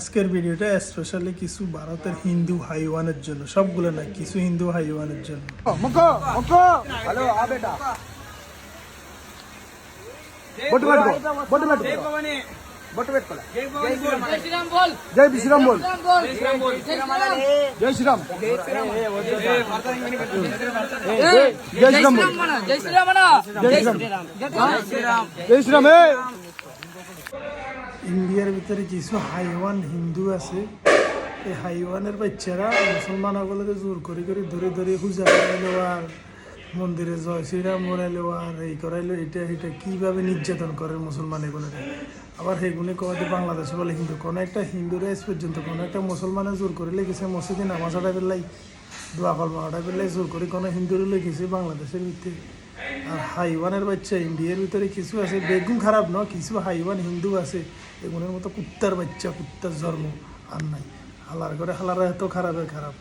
আজকের ভিডিওটা স্পেশালি কিছু ভারতের হিন্দু হাইওয়ানের জন্য, সবগুলো না, কিছু হিন্দু হাইওয়ানের জন্য। हेलो आ बेटा बोट बैठ बोट बैठ बोट बैठ पड़ा जय श्री राम बोल जय श्री राम बोल जय श्री राम जय श्री राम जय श्री राम जय श्री राम जय श्री राम ইন্ডিয়ার ভিতরে কিছু হাইওয়ান হিন্দু আছে, এই হাইওয়ানের বাচ্চারা মুসলমানগুলোকে জোর করে করে ধরে ধরে পূজা করাইলো আর মন্দিরে জয় শ্রীরাম বলাইলো আর এই করাইলো, এটা এটা কীভাবে নির্যাতন করে মুসলমান এগুলোকে। আবার সেগুলি কবে বাংলাদেশে বলে হিন্দু, কোনো একটা হিন্দুরা আজ পর্যন্ত কোনো একটা মুসলমানে জোর করে লেগেছে মসজিদে নামাজ আড়াই পেলাই দোয়া কলমা আড়াই পেলাই জোর করে কোনো হিন্দুরে লেগেছে বাংলাদেশের ভিতরে। আর হাইওয়ানের বাচ্চা ইন্ডিয়ার ভিতরে কিছু আছে, বেগুন খারাপ ন, কিছু হাইওয়ান হিন্দু আছে এগুলোর মতো কুত্তার বাচ্চা, কুত্তার জন্ম আর নাই। হালার করে হালারা এত খারাপের খারাপ।